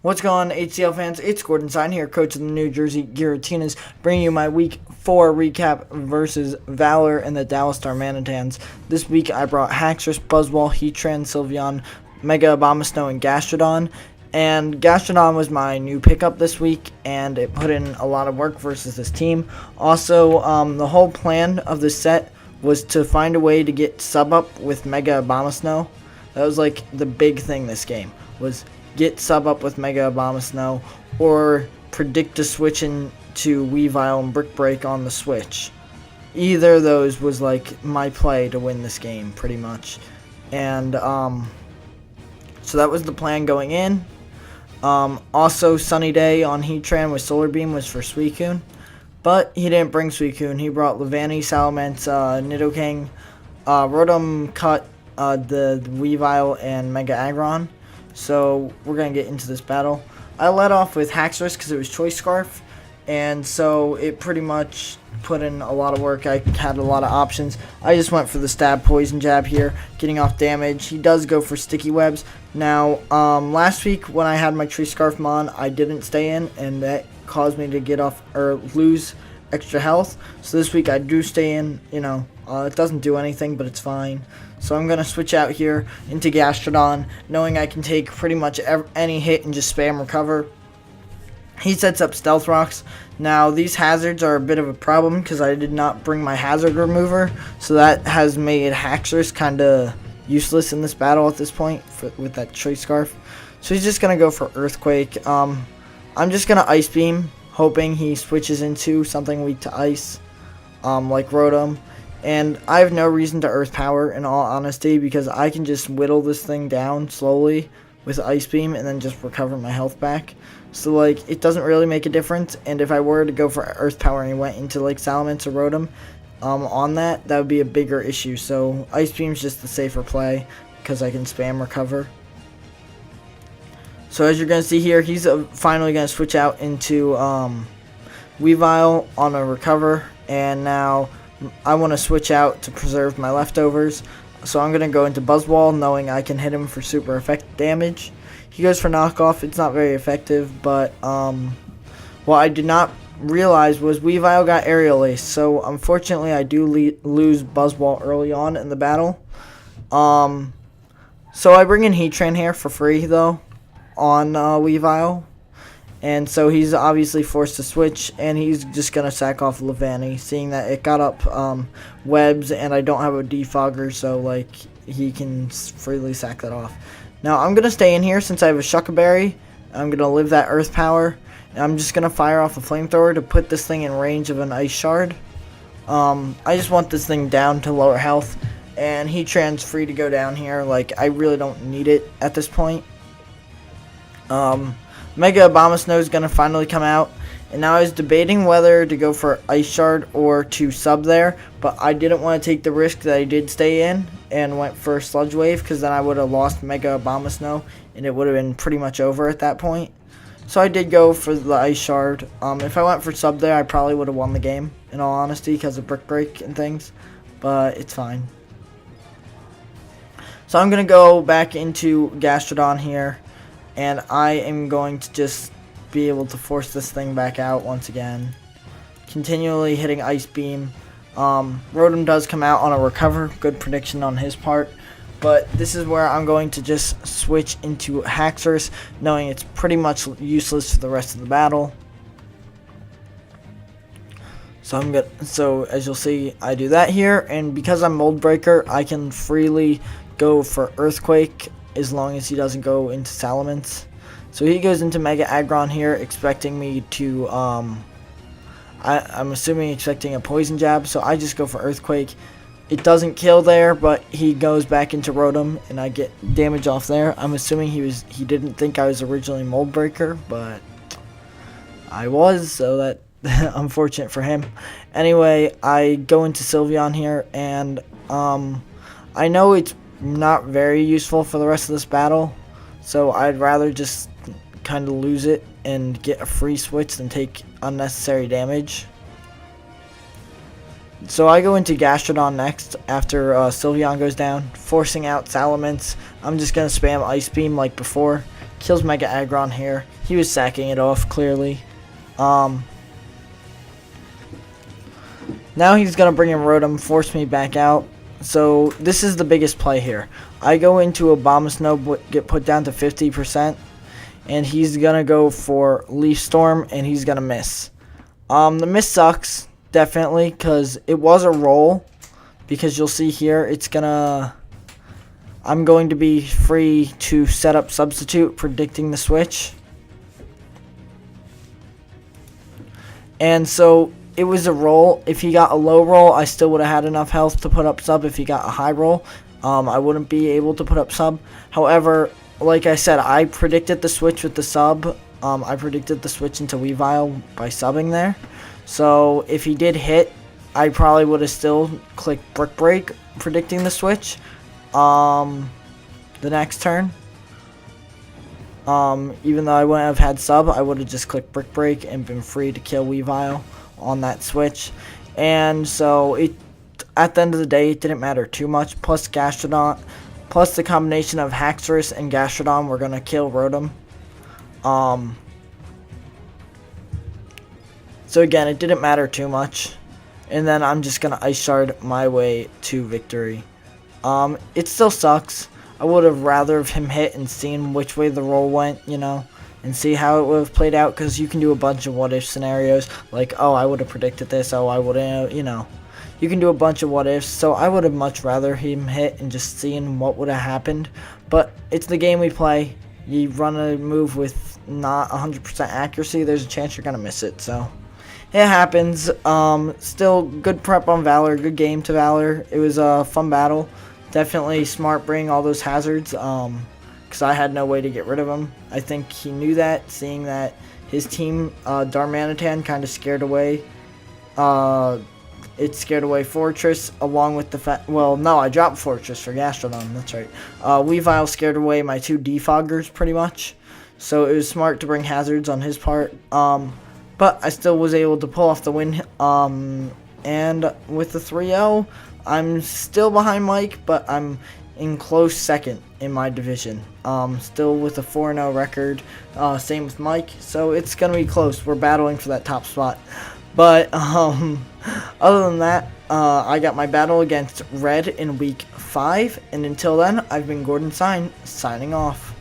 What's going on, HCL fans? It's GordonSine here, coach of the New Jersey Giratinas, bringing you my Week 4 recap versus Valor and the Dallas Darmanitans. This week I brought Haxorus, Buzzwole, Heatran, Sylveon, Mega Abomasnow, and Gastrodon. And Gastrodon was my new pickup this week, and it put in a lot of work versus this team. Also, the whole plan of this set was to find a way to get sub-up with Mega Abomasnow. That was like the big thing this game, was get sub-up with Mega Abomasnow or predict a switch into Weavile and Brick Break on the switch. Either of those was like my play to win this game, pretty much. And so that was the plan going in. Also, Sunny Day on Heatran with Solar Beam was for Suicune, but he didn't bring Suicune. He brought Levani, Salamence, Nidoking, Rotom cut the Weavile and Mega Aggron. So we're going to get into this battle. I led off with Haxorus because it was Choice Scarf, and so it pretty much put in a lot of work. I had a lot of options. I just went for the Stab Poison Jab here, getting off damage. He does go for Sticky Webs. Now, last week when I had my Tree Scarf Mon, I didn't stay in, and that caused me to get off or lose extra health. So this week I do stay in. It doesn't do anything, but it's fine. So I'm going to switch out here into Gastrodon, knowing I can take pretty much any hit and just spam recover. He sets up Stealth Rocks. Now, these hazards are a bit of a problem because I did not bring my hazard remover, so that has made Haxorus kind of useless in this battle at this point with that Choice Scarf. So he's just going to go for Earthquake. I'm just going to Ice Beam, hoping he switches into something weak to Ice, like Rotom. And I have no reason to Earth Power, in all honesty, because I can just whittle this thing down slowly with Ice Beam and then just recover my health back. So, like, it doesn't really make a difference. And if I were to go for Earth Power and he went into, like, Salamence or Rotom on that would be a bigger issue. So, Ice Beam's just the safer play because I can spam recover. So, as you're going to see here, he's finally going to switch out into Weavile on a recover. And now I want to switch out to preserve my leftovers, so I'm going to go into Buzzwole, knowing I can hit him for super effective damage. He goes for knockoff. It's not very effective, but what I did not realize was Weavile got Aerial Ace, so unfortunately I do lose Buzzwole early on in the battle. So I bring in Heatran here for free, though, on Weavile. And so he's obviously forced to switch, and he's just going to sack off Levani, seeing that it got up webs, and I don't have a defogger, so like he can freely sack that off. Now I'm going to stay in here since I have a Shuckleberry. I'm going to live that Earth Power, and I'm just going to fire off a Flamethrower to put this thing in range of an Ice Shard. I just want this thing down to lower health, and Heatran's free to go down here. Like, I really don't need it at this point. Mega Abomasnow is going to finally come out, and now I was debating whether to go for Ice Shard or to sub there, but I didn't want to take the risk that I did stay in and went for Sludge Wave, because then I would have lost Mega Abomasnow, and it would have been pretty much over at that point. So I did go for the Ice Shard. If I went for sub there, I probably would have won the game, in all honesty, because of Brick Break and things, but it's fine. So I'm going to go back into Gastrodon here, and I am going to just be able to force this thing back out once again. Continually hitting Ice Beam. Rotom does come out on a recover. Good prediction on his part. But this is where I'm going to just switch into Haxorus, knowing it's pretty much useless for the rest of the battle. So as you'll see, I do that here. And because I'm Mold Breaker, I can freely go for Earthquake, as long as he doesn't go into Salamence. So he goes into Mega Aggron here, expecting me to, I'm assuming expecting a Poison Jab, so I just go for Earthquake. It doesn't kill there, but he goes back into Rotom, and I get damage off there. I'm assuming he didn't think I was originally Mold Breaker, but I was, so that unfortunate for him. Anyway, I go into Sylveon here, and I know it's not very useful for the rest of this battle, so I'd rather just kind of lose it and get a free switch than take unnecessary damage. So I go into Gastrodon next after Sylveon goes down, forcing out Salamence. I'm just going to spam Ice Beam like before, kills Mega Aggron here. He was sacking it off, clearly. Now he's going to bring in Rotom, force me back out. So this is the biggest play here. I go into a Bomb Snow, get put down to 50%, and he's going to go for Leaf Storm, and he's going to miss. The miss sucks, definitely, because it was a roll. Because you'll see here, I'm going to be free to set up Substitute, predicting the switch. And so it was a roll. If he got a low roll, I still would have had enough health to put up sub. If he got a high roll, I wouldn't be able to put up sub. However, like I said, I predicted the switch with the sub. I predicted the switch into Weavile by subbing there. So if he did hit, I probably would have still clicked Brick Break, predicting the switch the next turn. Even though I wouldn't have had sub, I would have just clicked Brick Break and been free to kill Weavile on that switch. And so at the end of the day, it didn't matter too much. Plus Gastrodon, plus the combination of Haxorus and Gastrodon were going to kill Rotom. So again, it didn't matter too much. And then I'm just going to Ice Shard my way to victory. It still sucks. I would have rather have him hit and seen which way the roll went, you know, and see how it would have played out, because you can do a bunch of what if scenarios, like, oh, I would have predicted this, oh, I would have, you know, you can do a bunch of what ifs. So I would have much rather him hit and just seeing what would have happened. But it's the game we play. You run a move with not 100% accuracy, there's a chance you're going to miss it, so it happens. Still good prep on Valor, good game to Valor. It was a fun battle. Definitely smart bringing all those hazards, because I had no way to get rid of him. I think he knew that, seeing that his team, Darmanitan, kind of scared away. It scared away Fortress, along with the fact, well, no, I dropped Fortress for Gastrodon, that's right. Weavile scared away my two Defoggers, pretty much. So it was smart to bring hazards on his part. But I still was able to pull off the win. And with the 3-0, I'm still behind Mike, but I'm in close second in my division. Still with a 4-0 record, same with Mike, so it's going to be close. We're battling for that top spot. But other than that, I got my battle against Red in week 5, and until then, I've been GordonSine, signing off.